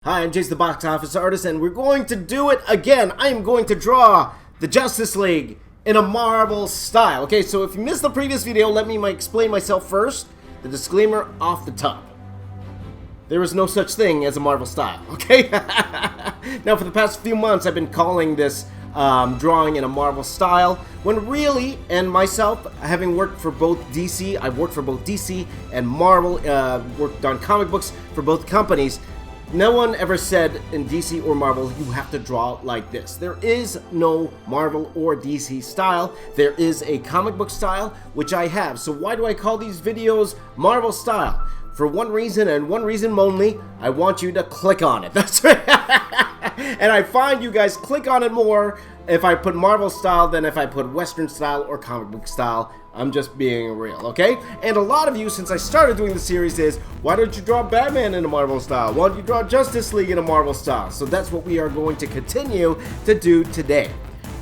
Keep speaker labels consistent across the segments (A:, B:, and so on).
A: Hi, I'm Jace the Box Office Artist, and we're going to do it again. I am going to draw the Justice League in a Marvel style. Okay, so if you missed the previous video, let me explain myself first. The disclaimer off the top. There is no such thing as a Marvel style, okay? Now, for the past few months, I've been calling this drawing in a Marvel style, when really, and myself, having worked for both DC, I've worked for both DC and Marvel, worked on comic books for both companies. No one ever said in DC or Marvel, you have to draw like this. There is no Marvel or DC style. There is a comic book style, which I have. So why do I call these videos Marvel style? For one reason and one reason only, I want you to click on it. That's right. And I find you guys click on it more if I put Marvel style than if I put Western style or comic book style. I'm just being real, okay? And a lot of you, since I started doing the series, is, why don't you draw Batman in a Marvel style? Why don't you draw Justice League in a Marvel style? So that's what we are going to continue to do today.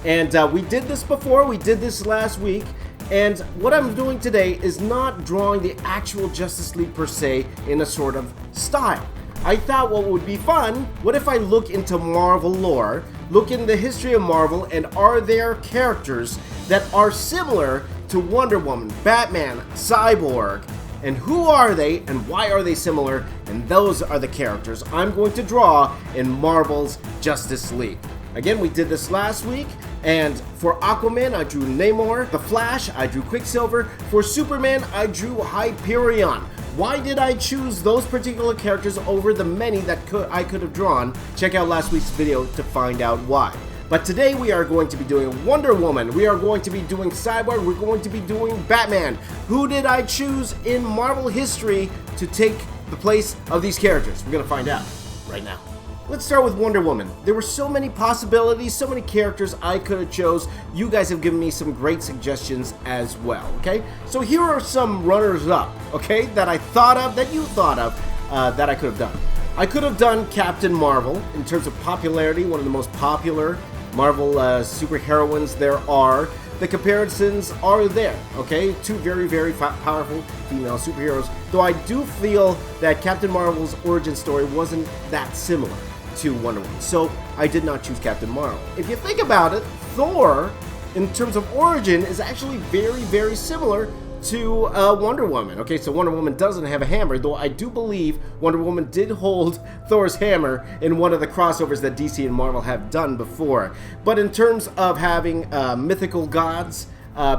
A: And we did this before, we did this last week, and what I'm doing today is not drawing the actual Justice League per se in a sort of style. I thought what would be fun, what if I look into Marvel lore, look in the history of Marvel, and are there characters that are similar to Wonder Woman, Batman, Cyborg, and who are they and why are they similar? And those are the characters I'm going to draw in Marvel's Justice League. Again, we did this last week, and for Aquaman, I drew Namor. The Flash, I drew Quicksilver. For Superman, I drew Hyperion. Why did I choose those particular characters over the many that I could have drawn? Check out last week's video to find out why. But today we are going to be doing Wonder Woman, we are going to be doing Cyborg, we're going to be doing Batman. Who did I choose in Marvel history to take the place of these characters? We're going to find out right now. Let's start with Wonder Woman. There were so many possibilities, so many characters I could have chose. You guys have given me some great suggestions as well, okay? So here are some runners-up, okay, that I thought of, that you thought of, that I could have done. I could have done Captain Marvel in terms of popularity, one of the most popular Marvel superheroines there are. The comparisons are there, okay? Two very, very powerful female superheroes. Though I do feel that Captain Marvel's origin story wasn't that similar to Wonder Woman. So I did not choose Captain Marvel. If you think about it, Thor, in terms of origin, is actually very, very similar to Wonder Woman. Okay, so Wonder Woman doesn't have a hammer, though I do believe Wonder Woman did hold Thor's hammer in one of the crossovers that DC and Marvel have done before. But in terms of having mythical gods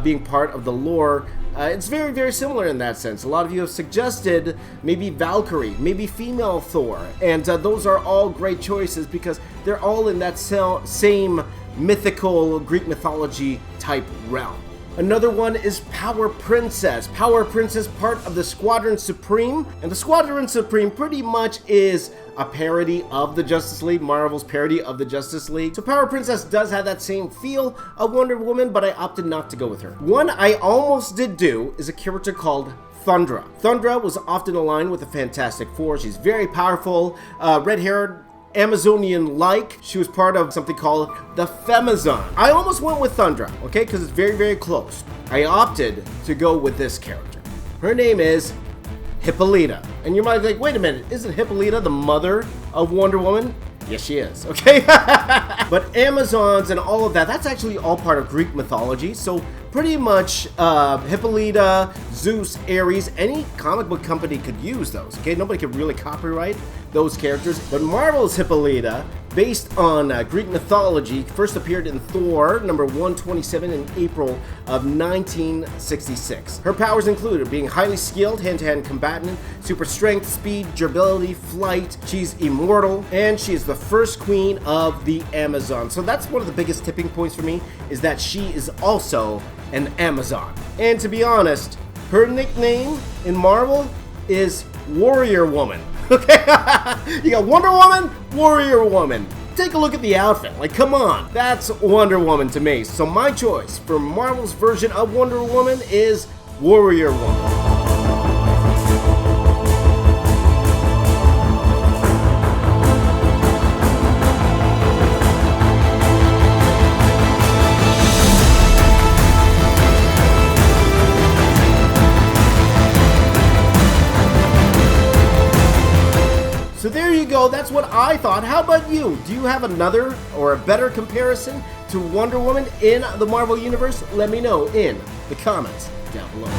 A: being part of the lore, it's very, very similar in that sense. A lot of you have suggested maybe Valkyrie, maybe female Thor, and those are all great choices because they're all in that same mythical Greek mythology type realm. Another one is Power Princess. Power Princess, part of the Squadron Supreme. And the Squadron Supreme pretty much is a parody of the Justice League, Marvel's parody of the Justice League. So Power Princess does have that same feel of Wonder Woman, but I opted not to go with her. One I almost did do is a character called Thundra. Thundra was often aligned with the Fantastic Four. She's very powerful, red-haired, Amazonian-like. She was part of something called the Femazon. I almost went with Thundra, okay, because it's very, very close. I opted to go with this character. Her name is Hippolyta. And you might think, wait a minute, isn't Hippolyta the mother of Wonder Woman? Yes, she is, okay? But Amazons and all of that, that's actually all part of Greek mythology. So pretty much Hippolyta, Zeus, Ares, any comic book company could use those, okay? Nobody could really copyright those characters. But Marvel's Hippolyta, based on Greek mythology, first appeared in Thor number 127 in April of 1966. Her powers included being highly skilled hand-to-hand combatant, super strength, speed, durability, flight. She's immortal, and she is the first queen of the Amazon. So that's one of the biggest tipping points for me, is that she is also an Amazon. And to be honest, her nickname in Marvel is Warrior Woman. Okay? You got Wonder Woman, Warrior Woman. Take a look at the outfit. Like, come on. That's Wonder Woman to me. So my choice for Marvel's version of Wonder Woman is Warrior Woman. So there you go. That's what what I thought. How about you? Do you have another or a better comparison to Wonder Woman in the Marvel Universe? Let me know in the comments down below.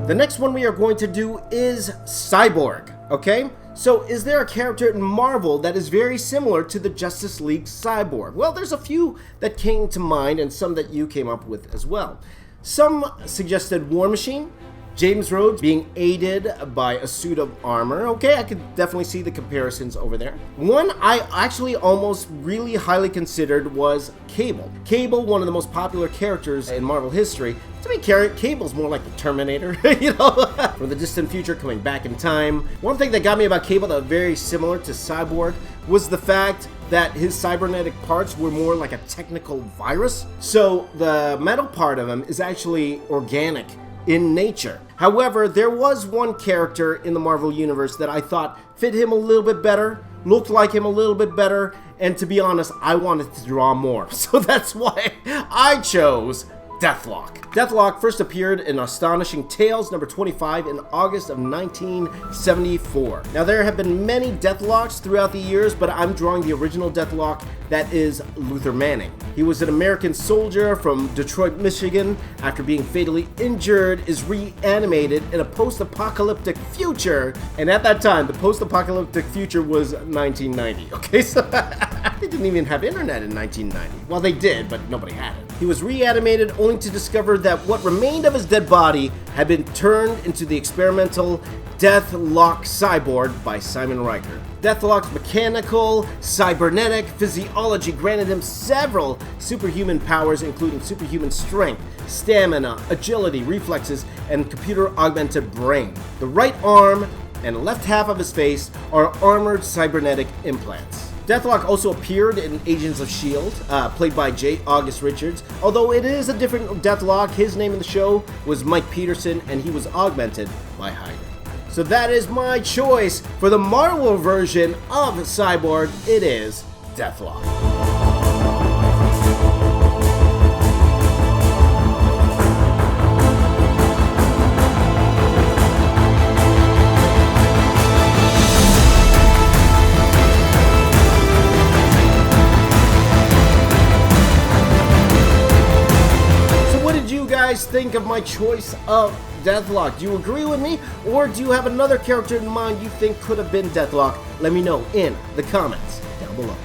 A: The next one we are going to do is Cyborg, okay? So, is there a character in Marvel that is very similar to the Justice League Cyborg? Well, there's a few that came to mind and some that you came up with as well. Some suggested War Machine, James Rhodes being aided by a suit of armor. Okay, I could definitely see the comparisons over there. One I actually almost really highly considered was Cable. Cable, one of the most popular characters in Marvel history. To me, Cable's more like the Terminator, you know, from the distant future coming back in time. One thing that got me about Cable that was very similar to Cyborg was the fact that his cybernetic parts were more like a technical virus. So the metal part of him is actually organic in nature. However, there was one character in the Marvel Universe that I thought fit him a little bit better, looked like him a little bit better, and to be honest, I wanted to draw more. So that's why I chose Deathlock. Deathlock first appeared in Astonishing Tales number 25 in August of 1974. Now there have been many Deathlocks throughout the years, but I'm drawing the original Deathlock, that is Luther Manning. He was an American soldier from Detroit, Michigan. After being fatally injured, is reanimated in a post-apocalyptic future. And at that time, the post-apocalyptic future was 1990. Okay, so they didn't even have internet in 1990. Well, they did, but nobody had it. He was reanimated only to discover that what remained of his dead body had been turned into the experimental Deathlock Cyborg by Simon Riker. Deathlock's mechanical, cybernetic physiology granted him several superhuman powers, including superhuman strength, stamina, agility, reflexes, and computer-augmented brain. The right arm and left half of his face are armored cybernetic implants. Deathlock also appeared in Agents of S.H.I.E.L.D., played by J. August Richards. Although it is a different Deathlock, his name in the show was Mike Peterson, and he was augmented by Hyder. So that is my choice for the Marvel version of Cyborg. It is Deathlock. Think of my choice of Deathlock. Do you agree with me, or do you have another character in mind you think could have been Deathlock? Let me know in the comments down below.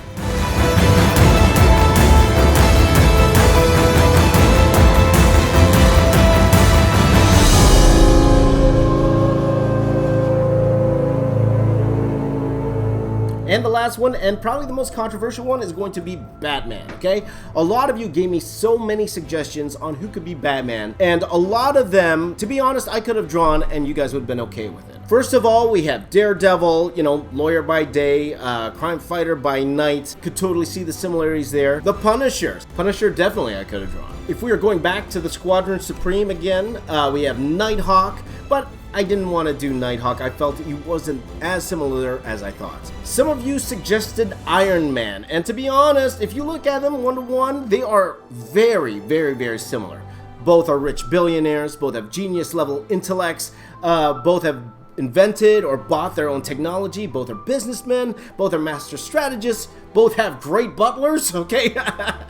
A: And the last one, and probably the most controversial one, is going to be Batman, okay? A lot of you gave me so many suggestions on who could be Batman, and a lot of them, to be honest, I could have drawn and you guys would have been okay with it. First of all, we have Daredevil, you know, lawyer by day, crime fighter by night. Could totally see the similarities there. The Punisher. Punisher, definitely I could have drawn. If we are going back to the Squadron Supreme again, we have Nighthawk, but I didn't want to do Nighthawk. I felt he wasn't as similar as I thought. Some of you suggested Iron Man, and to be honest, if you look at them one to one, they are very, very, very similar. Both are rich billionaires, both have genius level intellects, both have invented or bought their own technology, both are businessmen, both are master strategists, both have great butlers, okay?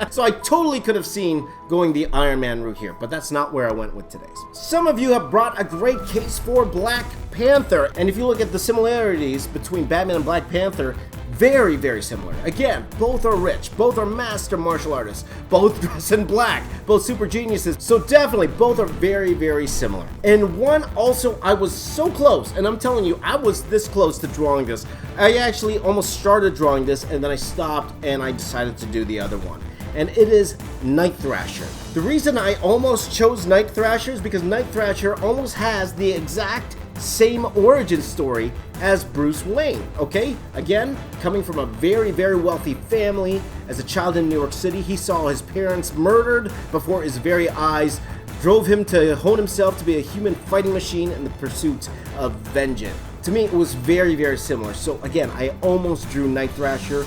A: So I totally could have seen going the Iron Man route here, but that's not where I went with today's. Some of you have brought a great case for Black Panther, and if you look at the similarities between Batman and Black Panther, very, very similar. Again, both are rich, both are master martial artists, both dress in black, both super geniuses, so definitely both are very, very similar. And one also, I was so close, and I'm telling you, I was this close to drawing this. I actually almost started drawing this, and then I stopped, and I decided to do the other one. And it is Night Thrasher. The reason I almost chose Night Thrasher is because Night Thrasher almost has the exact same origin story as Bruce Wayne, okay? Again, coming from a very, very wealthy family. As a child in New York City, he saw his parents murdered before his very eyes, drove him to hone himself to be a human fighting machine in the pursuit of vengeance. To me, it was very, very similar. So again, I almost drew Night Thrasher,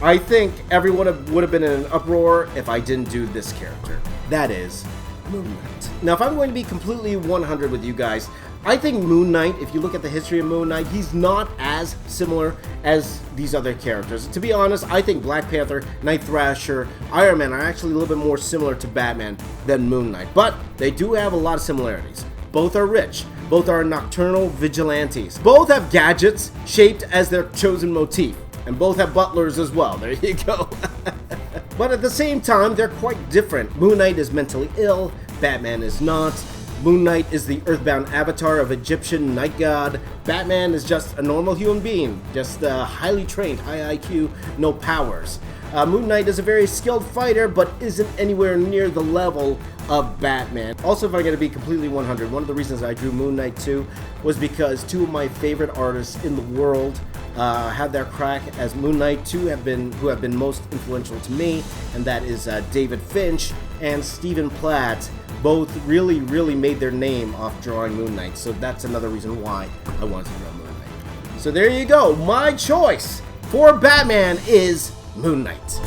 A: I think everyone would have been in an uproar if I didn't do this character. That is Moon Knight. Now, if I'm going to be completely 100 with you guys, I think Moon Knight, if you look at the history of Moon Knight, he's not as similar as these other characters. To be honest, I think Black Panther, Night Thrasher, Iron Man are actually a little bit more similar to Batman than Moon Knight. But they do have a lot of similarities. Both are rich. Both are nocturnal vigilantes. Both have gadgets shaped as their chosen motif. And both have butlers as well. There you go. But at the same time, they're quite different. Moon Knight is mentally ill. Batman is not. Moon Knight is the earthbound avatar of Egyptian night god. Batman is just a normal human being. Just highly trained, high IQ, no powers. Moon Knight is a very skilled fighter, but isn't anywhere near the level of Batman. Also, if I'm going to be completely 100, one of the reasons I drew Moon Knight 2 was because two of my favorite artists in the world had their crack as Moon Knight, who have been most influential to me, and that is David Finch and Stephen Platt. Both really made their name off drawing Moon Knight, so that's another reason why I wanted to draw Moon Knight. So there you go. My choice for Batman is Moon Knight.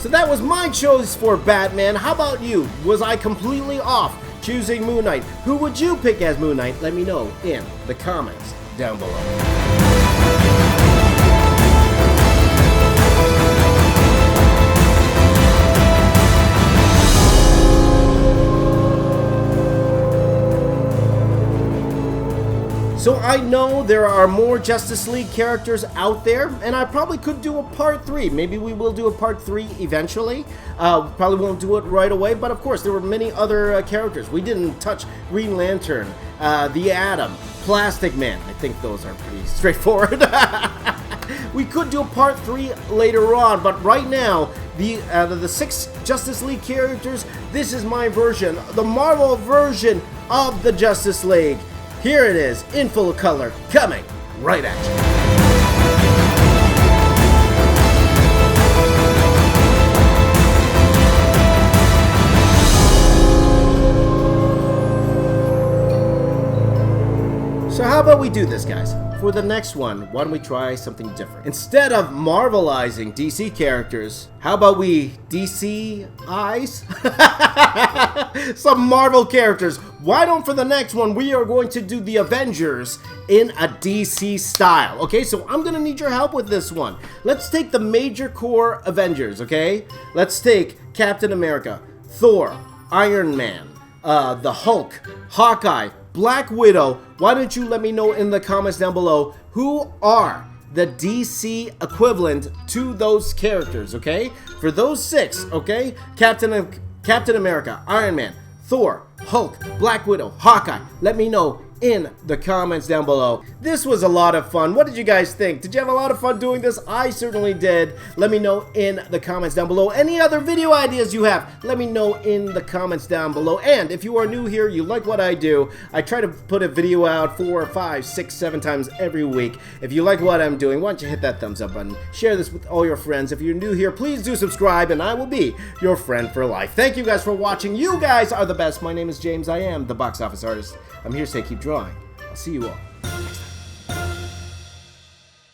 A: That was my choice for Batman. How about you? Was I completely off choosing Moon Knight? Who would you pick as Moon Knight? Let me know in the comments down below. So I know there are more Justice League characters out there, and I probably could do a part 3. Maybe we will do a part 3 eventually. Probably won't do it right away, but of course there were many other characters. We didn't touch Green Lantern, the Atom, Plastic Man. I think those are pretty straightforward. We could do a part 3 later on, but right now, out of the 6 Justice League characters, this is my version, the Marvel version of the Justice League. Here it is, in full color, coming right at you. So how about we do this, guys? For the next one, why don't we try something different? Instead of Marvelizing DC characters, how about we DC-ize some Marvel characters? Why don't for the next one, we are going to do the Avengers in a DC style. Okay, so I'm gonna need your help with this one. Let's take the major core Avengers, okay? Let's take Captain America, Thor, Iron Man, the Hulk, Hawkeye, Black Widow. Why don't you let me know in the comments down below who are the DC equivalent to those characters, okay? For those 6, okay? Captain America, Iron Man, Thor, Hulk, Black Widow, Hawkeye. Let me know in the comments down below. This was a lot of fun. What did you guys think? Did you have a lot of fun doing this? I certainly did. Let me know in the comments down below. Any other video ideas you have, let me know in the comments down below. And if you are new here, you like what I do, I try to put a video out 4, 5, 6, 7 times every week. If you like what I'm doing, why don't you hit that thumbs up button, share this with all your friends. If you're new here, please do subscribe, and I will be your friend for life. Thank you guys for watching. You guys are the best. My name is James. I am the box office artist. I'm here to say keep drawing. I'll see you all